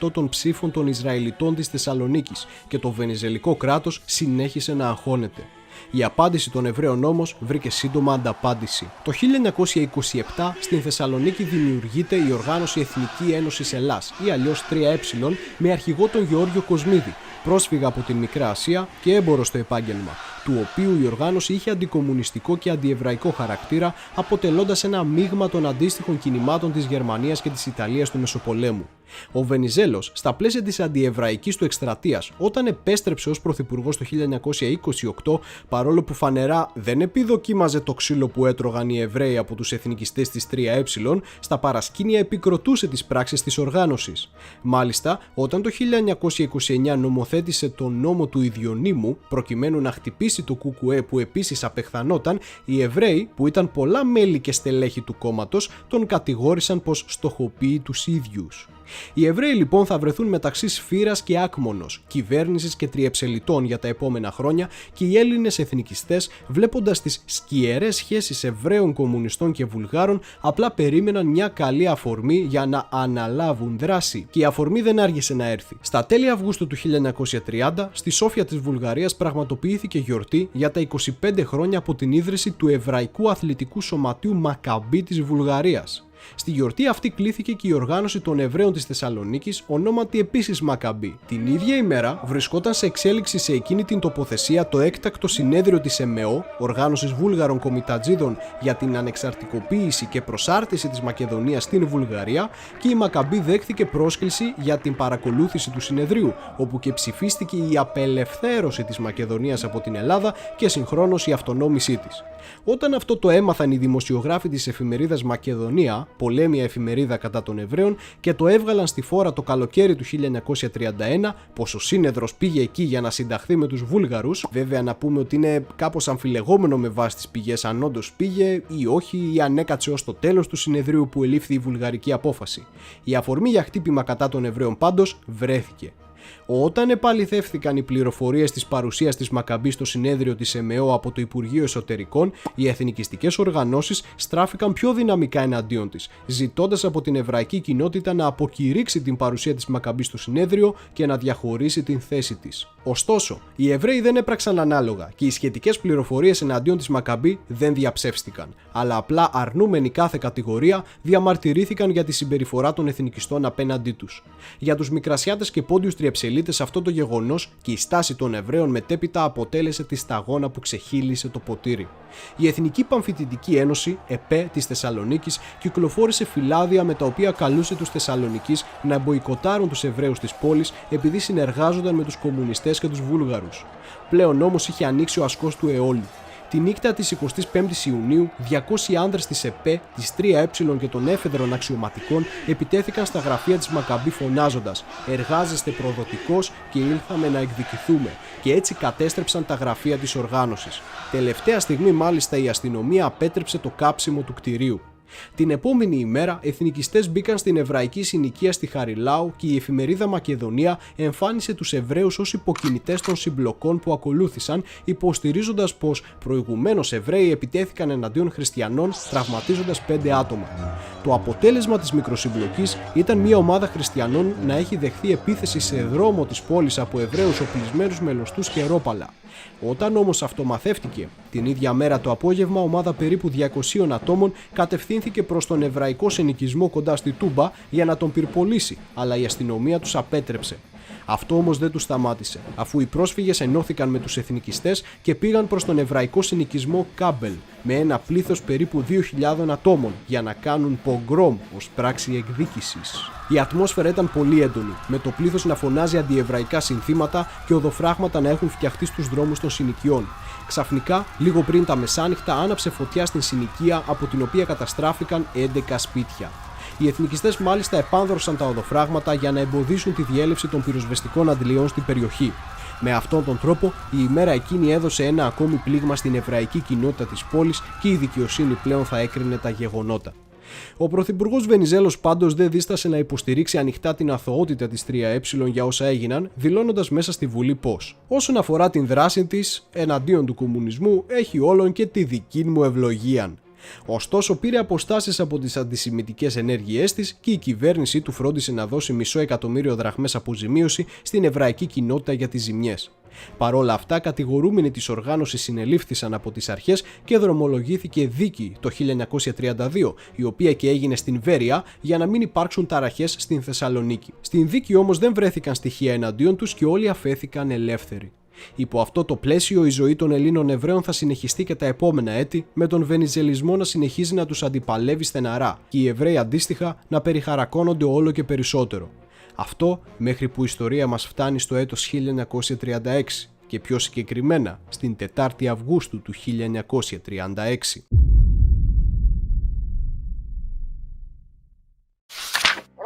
35% των ψήφων των Ισραηλιτών της Θεσσαλονίκης και το Βενιζελικό κράτος συνέχισε να αγχώνεται. Η απάντηση των Εβραίων όμως βρήκε σύντομα ανταπάντηση. Το 1927 στην Θεσσαλονίκη δημιουργείται η οργάνωση Εθνική Ένωση Ελλάς ή αλλιώς 3Ε με αρχηγό τον Γεώργιο Κοσμίδη, πρόσφυγα από την Μικρά Ασία και έμπορο στο επάγγελμα, του οποίου η οργάνωση είχε αντικομμουνιστικό και αντιεβραϊκό χαρακτήρα, αποτελώντας ένα μείγμα των αντίστοιχων κινημάτων της Γερμανίας και της Ιταλίας του Μεσοπολέμου. Ο Βενιζέλος, στα πλαίσια της αντιεβραϊκής του εκστρατείας, όταν επέστρεψε ως πρωθυπουργός το 1928, παρόλο που φανερά δεν επιδοκίμαζε το ξύλο που έτρωγαν οι Εβραίοι από τους εθνικιστές της 3Ε, στα παρασκήνια επικροτούσε τις πράξεις της οργάνωσης. Μάλιστα, όταν το 1929 νομοθέτησε τον νόμο του Ιδιονύμου, προκειμένου να χτυπήσει το ΚΚΕ που επίσης απεχθανόταν, οι Εβραίοι, που ήταν πολλά μέλη και στελέχη του κόμματος, τον κατηγόρησαν πως στοχοποιεί τους ίδιους. Οι Εβραίοι λοιπόν θα βρεθούν μεταξύ σφύρας και άκμονος, κυβέρνησης και τριεψελιτών για τα επόμενα χρόνια και οι Έλληνες εθνικιστές, βλέποντας τις σκιερές σχέσεις Εβραίων κομμουνιστών και Βουλγάρων, απλά περίμεναν μια καλή αφορμή για να αναλάβουν δράση. Και η αφορμή δεν άργησε να έρθει. Στα τέλη Αυγούστου του 1930, στη Σόφια της Βουλγαρίας πραγματοποιήθηκε γιορτή για τα 25 χρόνια από την ίδρυση του Εβραϊκού Αθλητικού Σωματείου Μακαμπί της Βουλγαρίας. Στη γιορτή αυτή κλήθηκε και η οργάνωση των Εβραίων της Θεσσαλονίκης, ονόματι επίσης Μακαμπί. Την ίδια ημέρα βρισκόταν σε εξέλιξη σε εκείνη την τοποθεσία το έκτακτο συνέδριο της ΕΜΕΟ, οργάνωσης Βούλγαρων Κομιτατζίδων για την ανεξαρτικοποίηση και προσάρτηση της Μακεδονίας στην Βουλγαρία, και η Μακαμπί δέχθηκε πρόσκληση για την παρακολούθηση του συνεδρίου, όπου και ψηφίστηκε η απελευθέρωση της Μακεδονίας από την Ελλάδα και συγχρόνως η αυτονόμησή της. Όταν αυτό το έμαθαν οι δημοσιογράφοι της εφημερίδας Μακεδονία, πολέμια εφημερίδα κατά των Εβραίων, και το έβγαλαν στη φόρα το καλοκαίρι του 1931, πως ο σύνεδρος πήγε εκεί για να συνταχθεί με τους Βούλγαρους, βέβαια να πούμε ότι είναι κάπως αμφιλεγόμενο με βάση τις πηγές αν όντως πήγε ή όχι, ή αν έκατσε ως το τέλος του συνεδρίου που ελήφθη η βουλγαρική απόφαση. Η αφορμή για χτύπημα κατά των Εβραίων πάντως βρέθηκε. Όταν επαληθεύθηκαν οι πληροφορίες της παρουσίας της Μακαμπί στο συνέδριο της ΕΜΕΟ από το Υπουργείο Εσωτερικών, οι εθνικιστικές οργανώσεις στράφηκαν πιο δυναμικά εναντίον της, ζητώντας από την εβραϊκή κοινότητα να αποκηρύξει την παρουσία της Μακαμπί στο συνέδριο και να διαχωρίσει την θέση της. Ωστόσο, οι Εβραίοι δεν έπραξαν ανάλογα και οι σχετικές πληροφορίες εναντίον της Μακαμπί δεν διαψεύστηκαν, αλλά απλά αρνούμενοι κάθε κατηγορία διαμαρτυρήθηκαν για τη συμπεριφορά των εθνικιστών απέναντί τους. Για τους Μικρασιάτες και Πόντιους τριεψελίτες αυτό το γεγονός και η στάση των Εβραίων μετέπειτα αποτέλεσε τη σταγόνα που ξεχύλισε το ποτήρι. Η Εθνική Παμφιτητική Ένωση, ΕΠΕ της Θεσσαλονίκης, κυκλοφόρησε φυλάδια με τα οποία καλούσε τους Θεσσαλονικείς να μποϊκοτάρουν τους Εβραίους της πόλης επειδή συνεργάζονταν με τους κομμουνιστές και τους Βούλγαρους. Πλέον όμως είχε ανοίξει ο ασκός του αιώλου. Τη νύχτα της 25ης Ιουνίου, 200 άνδρες της ΕΠΕ, της 3Ε και των έφεδρων αξιωματικών επιτέθηκαν στα γραφεία της Μακαμπί φωνάζοντας «Εργάζεστε προδοτικώς και ήλθαμε να εκδικηθούμε», και έτσι κατέστρεψαν τα γραφεία της οργάνωσης. Τελευταία στιγμή μάλιστα η αστυνομία απέτρεψε το κάψιμο του κτηρίου. Την επόμενη ημέρα, εθνικιστές μπήκαν στην εβραϊκή συνοικία στη Χαριλάου και η εφημερίδα Μακεδονία εμφάνισε τους Εβραίους ως υποκινητές των συμπλοκών που ακολούθησαν, υποστηρίζοντας πως προηγουμένως Εβραίοι επιτέθηκαν εναντίον χριστιανών, τραυματίζοντας 5 άτομα. Το αποτέλεσμα της μικροσυμπλοκής ήταν μια ομάδα χριστιανών να έχει δεχθεί επίθεση σε δρόμο της πόλης από Εβραίους οπλισμένους με λωστούς και ρόπαλα. Όταν όμως αυτό μαθεύτηκε, την ίδια μέρα το απόγευμα ομάδα περίπου 200 ατόμων κατευθύνθηκε προς τον εβραϊκό συνοικισμό κοντά στη Τούμπα για να τον πυρπολίσει, αλλά η αστυνομία τους απέτρεψε. Αυτό όμως δεν τους σταμάτησε, αφού οι πρόσφυγες ενώθηκαν με τους εθνικιστές και πήγαν προς τον εβραϊκό συνοικισμό Κάμπελ με ένα πλήθος περίπου 2.000 ατόμων για να κάνουν πογκρόμ ως πράξη εκδίκησης. Η ατμόσφαιρα ήταν πολύ έντονη, με το πλήθος να φωνάζει αντιεβραϊκά συνθήματα και οδοφράγματα να έχουν φτιαχτεί στους δρόμους των συνοικιών. Ξαφνικά, λίγο πριν τα μεσάνυχτα, άναψε φωτιά στην συνοικία από την οποία καταστράφηκαν 11 σπίτια. Οι εθνικιστές μάλιστα επάνδρωσαν τα οδοφράγματα για να εμποδίσουν τη διέλευση των πυροσβεστικών αντλιών στην περιοχή. Με αυτόν τον τρόπο, η ημέρα εκείνη έδωσε ένα ακόμη πλήγμα στην εβραϊκή κοινότητα της πόλης και η δικαιοσύνη πλέον θα έκρινε τα γεγονότα. Ο πρωθυπουργός Βενιζέλος πάντως δεν δίστασε να υποστηρίξει ανοιχτά την αθωότητα της 3Ε για όσα έγιναν, δηλώνοντας μέσα στη Βουλή πως όσον αφορά την δράση της εναντίον του κομμουνισμού έχει όλον και τη δική μου ευλογία. Ωστόσο, πήρε αποστάσεις από τις αντισημιτικές ενέργειές της και η κυβέρνησή του φρόντισε να δώσει $500.000 δραχμές αποζημίωση στην εβραϊκή κοινότητα για τις ζημιές. Παρόλα αυτά, κατηγορούμενοι της οργάνωσης συνελήφθησαν από τις αρχές και δρομολογήθηκε δίκη το 1932, η οποία και έγινε στην Βέρεια για να μην υπάρξουν ταραχές στην Θεσσαλονίκη. Στην δίκη όμως δεν βρέθηκαν στοιχεία εναντίον τους και όλοι αφέθηκαν ελεύθεροι. Υπό αυτό το πλαίσιο, η ζωή των Ελλήνων Εβραίων θα συνεχιστεί και τα επόμενα έτη, με τον βενιζελισμό να συνεχίζει να τους αντιπαλεύει στεναρά και οι Εβραίοι αντίστοιχα να περιχαρακώνονται όλο και περισσότερο. Αυτό μέχρι που η ιστορία μας φτάνει στο έτος 1936 και πιο συγκεκριμένα στην 4η Αυγούστου του 1936.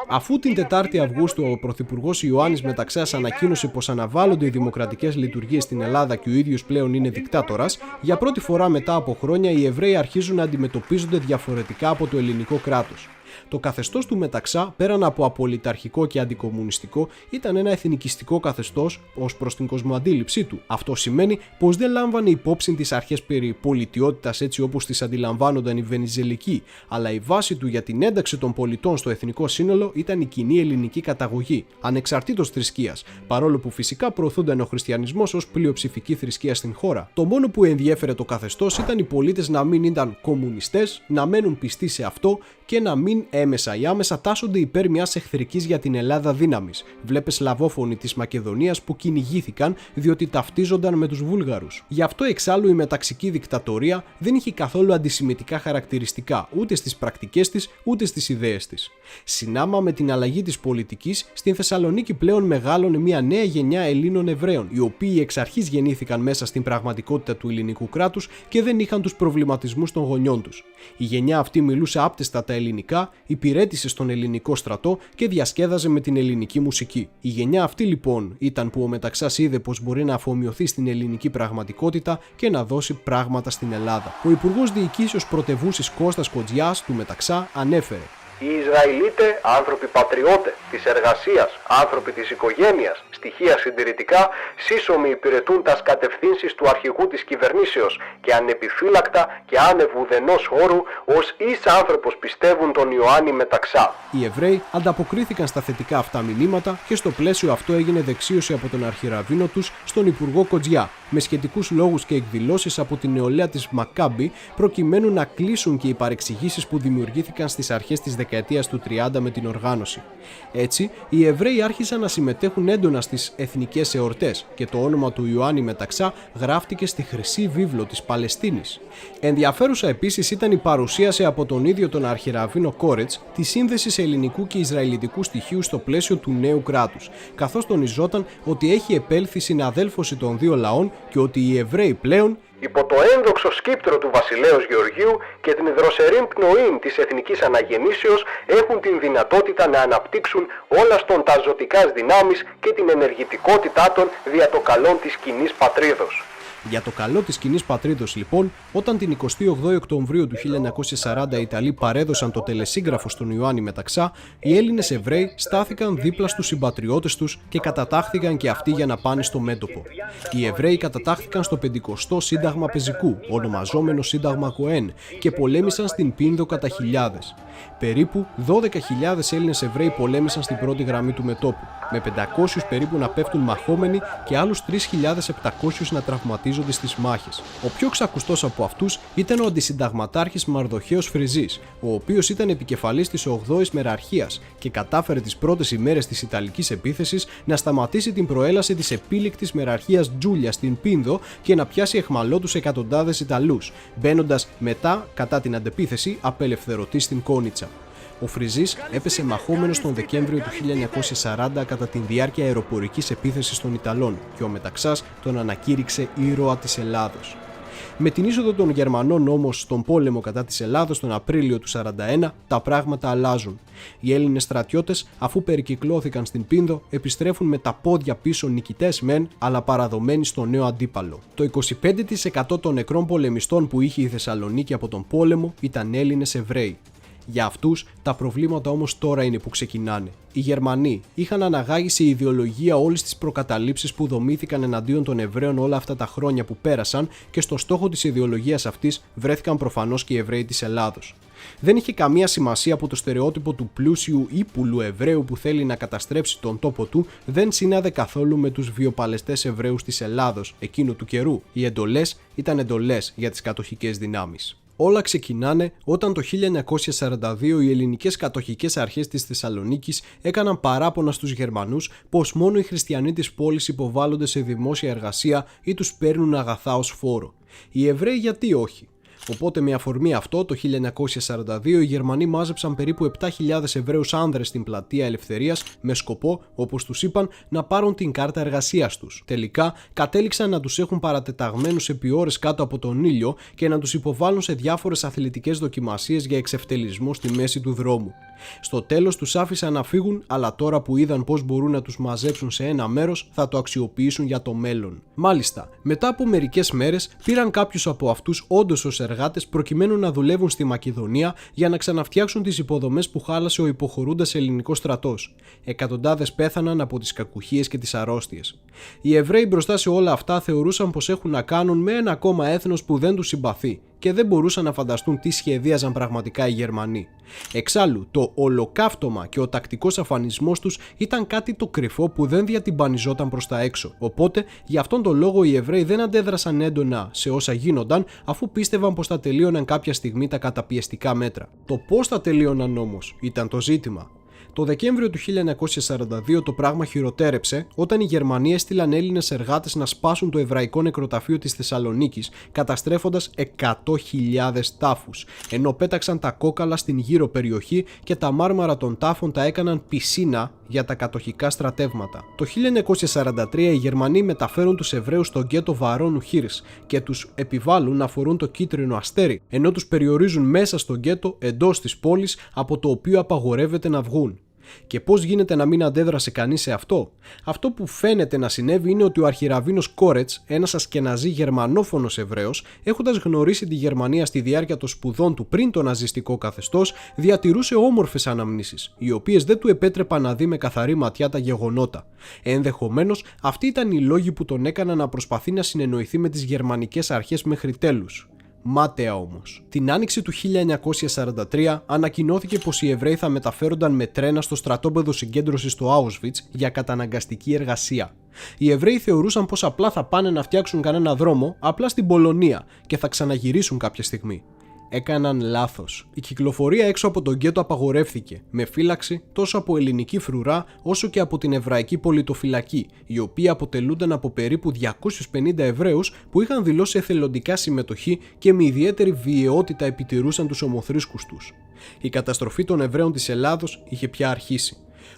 Αφού την 4η Αυγούστου ο πρωθυπουργός Ιωάννης Μεταξάς ανακοίνωσε πως αναβάλλονται οι δημοκρατικές λειτουργίες στην Ελλάδα και ο ίδιος πλέον είναι δικτάτορας, για πρώτη φορά μετά από χρόνια οι Εβραίοι αρχίζουν να αντιμετωπίζονται διαφορετικά από το ελληνικό κράτος. Το καθεστώς του Μεταξά, πέραν από απολυταρχικό και αντικομμουνιστικό, ήταν ένα εθνικιστικό καθεστώς ως προς την κοσμοαντίληψή του. Αυτό σημαίνει πως δεν λάμβανε υπόψη τις αρχές περί πολιτιότητας έτσι όπως τις αντιλαμβάνονταν οι Βενιζελικοί, αλλά η βάση του για την ένταξη των πολιτών στο εθνικό σύνολο ήταν η κοινή ελληνική καταγωγή, ανεξαρτήτως θρησκείας, παρόλο που φυσικά προωθούνταν ο χριστιανισμός ως πλειοψηφική θρησκεία στην χώρα. Το μόνο που ενδιέφερε το καθεστώς ήταν οι πολίτες να μην ήταν κομμουνιστές, να μένουν πιστοί σε αυτό και να μην έμεσα ή άμεσα τάσσονται υπέρ μιας εχθρικής για την Ελλάδα δύναμης. Βλέπε Σλαβόφωνοι της Μακεδονίας που κυνηγήθηκαν διότι ταυτίζονταν με τους Βούλγαρους. Γι' αυτό εξάλλου η μεταξική δικτατορία δεν είχε καθόλου αντισημιτικά χαρακτηριστικά ούτε στις πρακτικές της ούτε στις ιδέες της. Συνάμα με την αλλαγή της πολιτικής, στην Θεσσαλονίκη πλέον μεγάλωνε μια νέα γενιά Ελλήνων Εβραίων, οι οποίοι εξ αρχής γεννήθηκαν μέσα στην πραγματικότητα του ελληνικού κράτους και δεν είχαν τους προβληματισμούς των γονιών τους. Η γενιά αυτή μιλούσε άπτεστα τα ελληνικά, υπηρέτησε στον ελληνικό στρατό και διασκέδαζε με την ελληνική μουσική. Η γενιά αυτή λοιπόν ήταν που ο Μεταξάς είδε πως μπορεί να αφομοιωθεί στην ελληνική πραγματικότητα και να δώσει πράγματα στην Ελλάδα. Ο Υπουργός Διοικήσεως Πρωτευούσης Κώστας Κοντζιάς του Μεταξά ανέφερε: Οι Ισραηλίτες, άνθρωποι πατριώτες της εργασίας, άνθρωποι της οικογένειας, στοιχεία συντηρητικά, σύσσωμοι υπηρετούν τας κατευθύνσεις του αρχηγού της κυβερνήσεως και ανεπιφύλακτα και άνευ ουδενός χώρου ως εις άνθρωπος πιστεύουν τον Ιωάννη Μεταξά. Οι Εβραίοι ανταποκρίθηκαν στα θετικά αυτά μηνύματα και στο πλαίσιο αυτό έγινε δεξίωση από τον αρχιραβίνο τους στον Υπουργό Κοντζιά, με σχετικούς λόγους και εκδηλώσεις από την νεολαία της Μακάμπη, προκειμένου να κλείσουν και οι παρεξηγήσεις που δημιουργήθηκαν στις αρχές της δεκαετίας του 30 με την οργάνωση. Έτσι, οι Εβραίοι άρχισαν να συμμετέχουν έντονα στις εθνικές εορτές και το όνομα του Ιωάννη Μεταξά γράφτηκε στη Χρυσή Βίβλο της Παλαιστίνης. Ενδιαφέρουσα επίσης ήταν η παρουσίαση από τον ίδιο τον αρχιραβίνο Κόρετς της σύνδεσης ελληνικού και ισραηλιτικού στοιχείου στο πλαίσιο του νέου κράτους, καθώς τονιζόταν ότι έχει επέλθει συναδέλφωση των δύο λαών και ότι οι Εβραίοι πλέον υπό το ένδοξο σκύπτρο του βασιλέως Γεωργίου και την δροσερήν πνοήν της εθνικής αναγεννήσεως έχουν την δυνατότητα να αναπτύξουν όλα στον τα ζωτικάς δυνάμεις και την ενεργητικότητά των δια το καλόν της κοινής πατρίδος. Για το καλό της κοινής πατρίδος λοιπόν, όταν την 28η Οκτωβρίου του 1940 οι Ιταλοί παρέδωσαν το τελεσίγραφο στον Ιωάννη Μεταξά, οι Έλληνες Εβραίοι στάθηκαν δίπλα στους συμπατριώτες τους και κατατάχθηκαν και αυτοί για να πάνε στο μέτωπο. Οι Εβραίοι κατατάχθηκαν στο 50ο Σύνταγμα Πεζικού, ονομαζόμενο Σύνταγμα Κοέν, και πολέμησαν στην Πίνδο κατά χιλιάδες. Περίπου 12.000 Έλληνες Εβραίοι πολέμησαν στην πρώτη γραμμή του μετώπου, με 500 περίπου να πέφτουν μαχόμενοι και άλλους 3.700 να τραυματίζονται στις μάχες. Ο πιο ξακουστός από αυτούς ήταν ο αντισυνταγματάρχης Μαρδοχέος Φριζής, ο οποίος ήταν επικεφαλής της 8ης Μεραρχίας και κατάφερε τις πρώτες ημέρες της Ιταλικής επίθεσης να σταματήσει την προέλαση της επίλεκτης Μεραρχίας Τζούλια στην Πίνδο και να πιάσει εχμαλώτους εκατοντάδες Ιταλούς, μπαίνοντας μετά, κατά την αντεπίθεση, απελευθερωτή στην Κόνιτσα. Ο Φριζής έπεσε μαχόμενος τον Δεκέμβριο του 1940 κατά τη διάρκεια αεροπορικής επίθεσης των Ιταλών και ο Μεταξάς τον ανακήρυξε ήρωα της Ελλάδος. Με την είσοδο των Γερμανών όμως στον πόλεμο κατά της Ελλάδος τον Απρίλιο του 1941 τα πράγματα αλλάζουν. Οι Έλληνες στρατιώτες, αφού περικυκλώθηκαν στην Πίνδο, επιστρέφουν με τα πόδια πίσω νικητές μεν, αλλά παραδομένοι στο νέο αντίπαλο. Το 25% των νεκρών πολεμιστών που είχε η Θεσσαλονίκη από τον πόλεμο ήταν Έλληνες Εβραίοι. Για αυτούς τα προβλήματα όμως τώρα είναι που ξεκινάνε. Οι Γερμανοί είχαν αναγάγει σε ιδεολογία όλες τις προκαταλήψεις που δομήθηκαν εναντίον των Εβραίων όλα αυτά τα χρόνια που πέρασαν και στο στόχο της ιδεολογίας αυτής βρέθηκαν προφανώς και οι Εβραίοι της Ελλάδος. Δεν είχε καμία σημασία που το στερεότυπο του πλούσιου ύπουλου Εβραίου που θέλει να καταστρέψει τον τόπο του δεν συνάδε καθόλου με τους βιοπαλαιστές Εβραίους της Ελλάδος εκείνου του καιρού. Οι εντολές ήταν εντολές για τις κατοχικές δυνάμεις. Όλα ξεκινάνε όταν το 1942 οι ελληνικές κατοχικές αρχές της Θεσσαλονίκης έκαναν παράπονα στους Γερμανούς πως μόνο οι χριστιανοί της πόλης υποβάλλονται σε δημόσια εργασία ή τους παίρνουν αγαθά ως φόρο. Οι Εβραίοι γιατί όχι? Οπότε με αφορμή αυτό το 1942 οι Γερμανοί μάζεψαν περίπου 7.000 Εβραίους άνδρες στην πλατεία Ελευθερίας με σκοπό, όπως τους είπαν, να πάρουν την κάρτα εργασίας τους. Τελικά κατέληξαν να τους έχουν παρατεταγμένους επί ώρες κάτω από τον ήλιο και να τους υποβάλουν σε διάφορες αθλητικές δοκιμασίες για εξευτελισμό στη μέση του δρόμου. Στο τέλος τους άφησαν να φύγουν, αλλά τώρα που είδαν πως μπορούν να τους μαζέψουν σε ένα μέρος θα το αξιοποιήσουν για το μέλλον. Μάλιστα, μετά από μερικές μέρες πήραν κάποιους από αυτούς όντως ως εργάτες προκειμένου να δουλεύουν στη Μακεδονία για να ξαναφτιάξουν τις υποδομές που χάλασε ο υποχωρούντας ελληνικός στρατός. Εκατοντάδες πέθαναν από τις κακουχίες και τις αρρώστιες. Οι Εβραίοι μπροστά σε όλα αυτά θεωρούσαν πως έχουν να κάνουν με ένα ακόμα έθνος που δεν τους συμπαθεί και δεν μπορούσαν να φανταστούν τι σχεδίαζαν πραγματικά οι Γερμανοί. Εξάλλου, το ολοκαύτωμα και ο τακτικός αφανισμός τους ήταν κάτι το κρυφό που δεν διατυμπανιζόταν προς τα έξω. Οπότε, γι' αυτόν τον λόγο οι Εβραίοι δεν αντέδρασαν έντονα σε όσα γίνονταν, αφού πίστευαν πως θα τελείωναν κάποια στιγμή τα καταπιεστικά μέτρα. Το πώς θα τελείωναν όμως ήταν το ζήτημα. Το Δεκέμβριο του 1942 το πράγμα χειροτέρεψε όταν οι Γερμανοί έστειλαν Έλληνες εργάτες να σπάσουν το εβραϊκό νεκροταφείο της Θεσσαλονίκης, καταστρέφοντας 100.000 τάφους, ενώ πέταξαν τα κόκαλα στην γύρω περιοχή και τα μάρμαρα των τάφων τα έκαναν πισίνα για τα κατοχικά στρατεύματα. Το 1943 οι Γερμανοί μεταφέρουν τους Εβραίους στο γκέτο Βαρώνου Χίρς και τους επιβάλλουν να φορούν το κίτρινο αστέρι, ενώ τους περιορίζουν μέσα στο γκέτο εντός της πόλης, από το οποίο απαγορεύεται να βγουν. Και πώς γίνεται να μην αντέδρασε κανείς σε αυτό? Αυτό που φαίνεται να συνέβη είναι ότι ο αρχιραβίνος Κόρετς, ένας ασκεναζί γερμανόφωνος Εβραίος, έχοντας γνωρίσει τη Γερμανία στη διάρκεια των σπουδών του πριν το ναζιστικό καθεστώς, διατηρούσε όμορφες αναμνήσεις, οι οποίες δεν του επέτρεπαν να δει με καθαρή ματιά τα γεγονότα. Ενδεχομένως, αυτοί ήταν οι λόγοι που τον έκαναν να προσπαθεί να συνεννοηθεί με τις γερμανικές αρχές μέχρι τέλους. Μάταια όμως. Την άνοιξη του 1943 ανακοινώθηκε πως οι Εβραίοι θα μεταφέρονταν με τρένα στο στρατόπεδο συγκέντρωσης στο Auschwitz για καταναγκαστική εργασία. Οι Εβραίοι θεωρούσαν πως απλά θα πάνε να φτιάξουν κανένα δρόμο απλά στην Πολωνία και θα ξαναγυρίσουν κάποια στιγμή. Έκαναν λάθος. Η κυκλοφορία έξω από τον γκέτο απαγορεύθηκε, με φύλαξη τόσο από ελληνική φρουρά όσο και από την εβραϊκή πολιτοφυλακή, οι οποίοι αποτελούνταν από περίπου 250 Εβραίους που είχαν δηλώσει εθελοντικά συμμετοχή και με ιδιαίτερη βιαιότητα επιτηρούσαν τους ομοθρήσκους τους. Η καταστροφή των Εβραίων της Ελλάδος είχε πια αρχίσει.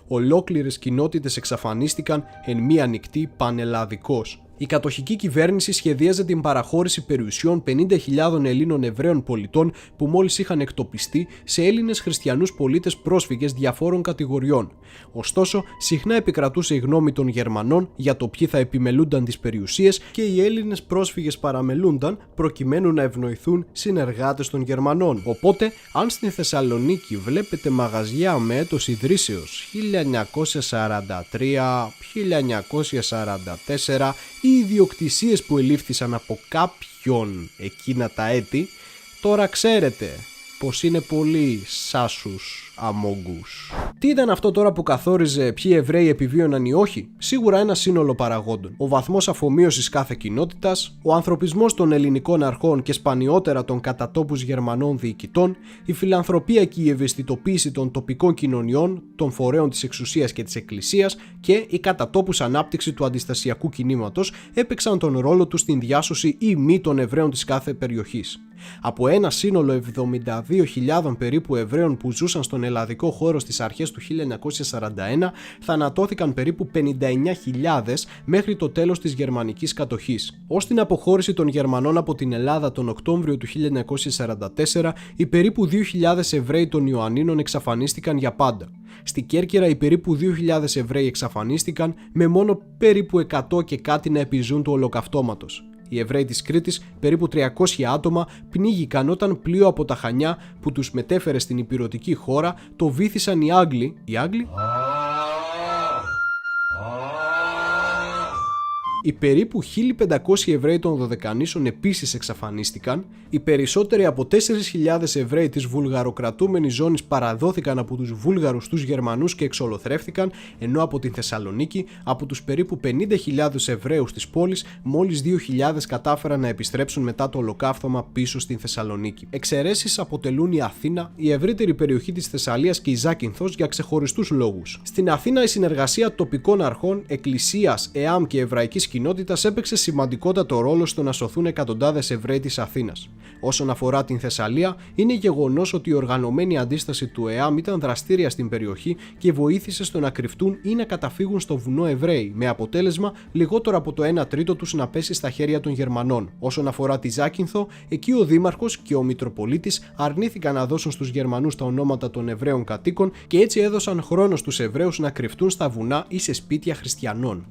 Ολόκληρες κοινότητες εξαφανίστηκαν εν μία νυχτή πανελλαδικώς. Η κατοχική κυβέρνηση σχεδίαζε την παραχώρηση περιουσιών 50.000 Ελλήνων Εβραίων πολιτών που μόλις είχαν εκτοπιστεί σε Έλληνες χριστιανούς πολίτες πρόσφυγες διαφόρων κατηγοριών. Ωστόσο, συχνά επικρατούσε η γνώμη των Γερμανών για το ποιοι θα επιμελούνταν τις περιουσίες και οι Έλληνες πρόσφυγες παραμελούνταν προκειμένου να ευνοηθούν συνεργάτες των Γερμανών. Οπότε, αν στην Θεσσαλονίκη βλέπετε μαγαζιά με έτος ιδρύσεως 1943-1944, οι ιδιοκτησίες που ελήφθησαν από κάποιον εκείνα τα έτη, τώρα ξέρετε πως είναι πολύ σάσους αμόγκους. Τι ήταν αυτό τώρα που καθόριζε ποιοι Εβραίοι επιβίωναν ή όχι? Σίγουρα ένα σύνολο παραγόντων. Ο βαθμός αφομοίωσης κάθε κοινότητας, ο ανθρωπισμός των ελληνικών αρχών και σπανιότερα των κατά τόπους Γερμανών διοικητών, η φιλανθρωπία και η ευαισθητοποίηση των τοπικών κοινωνιών, των φορέων της εξουσίας και της εκκλησίας και η κατά τόπους ανάπτυξη του αντιστασιακού κινήματος έπαιξαν τον ρόλο τους στην διάσωση ή μη των Εβραίων της κάθε περιοχής. Από ένα σύνολο 72.000 περίπου Εβραίων που ζούσαν στον ελλαδικό χώρο στις αρχές του 1941, θανατώθηκαν περίπου 59.000 μέχρι το τέλος της γερμανικής κατοχής. Ως την αποχώρηση των Γερμανών από την Ελλάδα τον Οκτώβριο του 1944, οι περίπου 2.000 Εβραίοι των Ιωαννίνων εξαφανίστηκαν για πάντα. Στη Κέρκυρα οι περίπου 2.000 Εβραίοι εξαφανίστηκαν, με μόνο περίπου 100 και κάτι να επιζούν του ολοκαυτώματος. Οι Εβραίοι της Κρήτης, περίπου 300 άτομα, πνίγηκαν όταν πλοίο από τα Χανιά που τους μετέφερε στην ηπειρωτική χώρα το βύθισαν οι Άγγλοι. Οι Άγγλοι? Οι περίπου 1500 Εβραίοι των Δωδεκανήσων επίσης εξαφανίστηκαν, οι περισσότεροι από 4.000 Εβραίοι της βουλγαροκρατούμενης ζώνης παραδόθηκαν από τους Βούλγαρους στους Γερμανούς και εξολοθρεύτηκαν, ενώ από την Θεσσαλονίκη, από τους περίπου 50.000 Εβραίους της πόλης, μόλις 2.000 κατάφεραν να επιστρέψουν μετά το ολοκαύτωμα πίσω στην Θεσσαλονίκη. Εξαιρέσεις αποτελούν η Αθήνα, η ευρύτερη περιοχή της Θεσσαλίας και η Ζάκυνθος για ξεχωριστούς λόγους. Στην Αθήνα, η συνεργασία τοπικών αρχών, εκκλησίας, ΕΑΜ και εβραϊκής κοινότητας έπαιξε σημαντικότατο ρόλο στο να σωθούν εκατοντάδες Εβραίοι της Αθήνας. Όσον αφορά την Θεσσαλία, είναι γεγονός ότι η οργανωμένη αντίσταση του ΕΑΜ ήταν δραστήρια στην περιοχή και βοήθησε στο να κρυφτούν ή να καταφύγουν στο βουνό Εβραίοι, με αποτέλεσμα λιγότερο από το 1 τρίτο τους να πέσει στα χέρια των Γερμανών. Όσον αφορά τη Ζάκυνθο, εκεί ο Δήμαρχος και ο Μητροπολίτης αρνήθηκαν να δώσουν στους Γερμανούς τα ονόματα των Εβραίων κατοίκων και έτσι έδωσαν χρόνο στους Εβραίους να κρυφτούν στα βουνά ή σε σπίτια χριστιανών.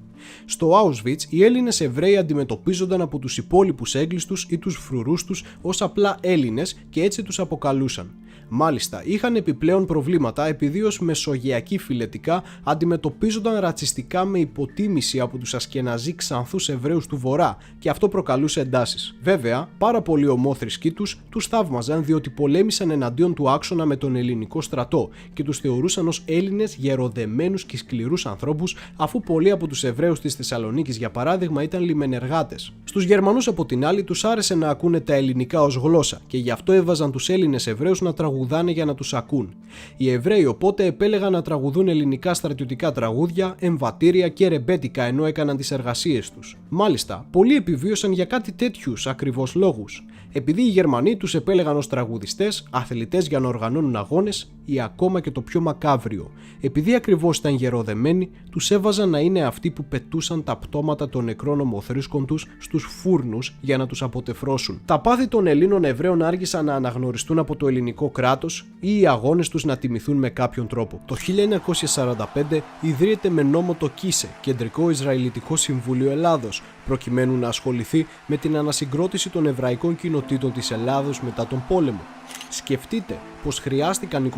Στο Auschwitz, οι Έλληνες Εβραίοι αντιμετωπίζονταν από τους υπόλοιπους έγκλειστους ή τους φρουρούς τους ως απλά Έλληνες και έτσι τους αποκαλούσαν. Μάλιστα, είχαν επιπλέον προβλήματα επειδή ως μεσογειακοί φιλετικά αντιμετωπίζονταν ρατσιστικά με υποτίμηση από τους Ασκεναζί ξανθούς Εβραίους του Βορρά και αυτό προκαλούσε εντάσεις. Βέβαια, πάρα πολλοί ομόθρησκοί τους θαύμαζαν διότι πολέμησαν εναντίον του άξονα με τον ελληνικό στρατό και τους θεωρούσαν ως Έλληνες γεροδεμένους και σκληρούς ανθρώπους, αφού πολλοί από τους Εβραίους της Θεσσαλονίκης, για παράδειγμα, ήταν λιμενεργάτες. Στους Γερμανούς, από την άλλη, τους άρεσε να ακούνε τα ελληνικά ως γλώσσα και γι' αυτό έβαζαν τους Έλληνες Εβραίους να τραγουδάνε για να τους ακούν. Οι Εβραίοι οπότε επέλεγαν να τραγουδούν ελληνικά στρατιωτικά τραγούδια, εμβατήρια και ρεμπέτικα ενώ έκαναν τις εργασίες τους. Μάλιστα, πολλοί επιβίωσαν για κάτι τέτοιους ακριβώς λόγους. Επειδή οι Γερμανοί τους επέλεγαν ως τραγουδιστές, αθλητές για να οργανώνουν αγώνες ή ακόμα και το πιο μακάβριο. Επειδή ακριβώς ήταν γεροδεμένοι, τους έβαζαν να είναι αυτοί που πετούσαν τα πτώματα των νεκρών ομοθρήσκων τους στους φούρνους για να τους αποτεφρώσουν. Τα πάθη των Ελλήνων Εβραίων άργησαν να αναγνωριστούν από το ελληνικό κράτος ή οι αγώνες τους να τιμηθούν με κάποιον τρόπο. Το 1945 ιδρύεται με νόμο το ΚΙΣΕ, Κεντρικό Ισραηλιτικό Συμβούλιο Ελλάδος, προκειμένου να ασχοληθεί με την ανασυγκρότηση των εβραϊκών κοινοτήτων της Ελλάδος μετά τον πόλεμο. Σκεφτείτε πως χρειάστηκαν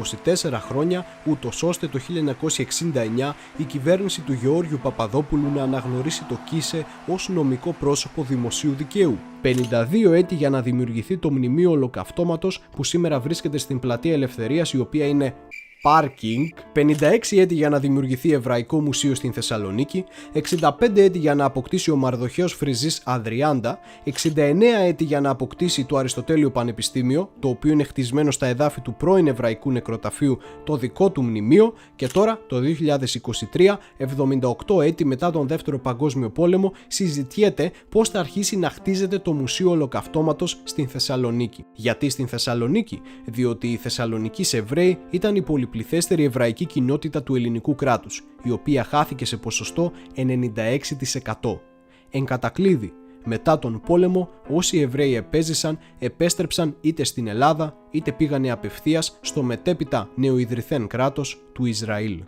24 χρόνια ούτως ώστε το 1969 η κυβέρνηση του Γεώργιου Παπαδόπουλου να αναγνωρίσει το ΚΙΣΕ ως νομικό πρόσωπο δημοσίου δικαίου. 52 έτη για να δημιουργηθεί το Μνημείο Ολοκαυτώματος που σήμερα βρίσκεται στην Πλατεία Ελευθερίας, η οποία είναι πάρκινγκ, 56 έτη για να δημιουργηθεί Εβραϊκό Μουσείο στην Θεσσαλονίκη, 65 έτη για να αποκτήσει ο Μαρδοχέος Φριζής Αδριάντα, 69 έτη για να αποκτήσει το Αριστοτέλειο Πανεπιστήμιο, το οποίο είναι χτισμένο στα εδάφη του πρώην Εβραϊκού Νεκροταφείου, το δικό του μνημείο, και τώρα το 2023, 78 έτη μετά τον Δεύτερο Παγκόσμιο Πόλεμο, συζητιέται πώς θα αρχίσει να χτίζεται το Μουσείο Ολοκαυτώματος στην Θεσσαλονίκη. Γιατί στην Θεσσαλονίκη? Διότι οι Θεσσαλονικείς Εβραίοι ήταν η πολυπληθέστερη εβραϊκή κοινότητα του ελληνικού κράτους, η οποία χάθηκε σε ποσοστό 96%. Εν κατακλείδη, μετά τον πόλεμο, όσοι Εβραίοι επέζησαν, επέστρεψαν είτε στην Ελλάδα, είτε πήγανε απευθείας στο μετέπειτα νεοειδρυθέν κράτος του Ισραήλ.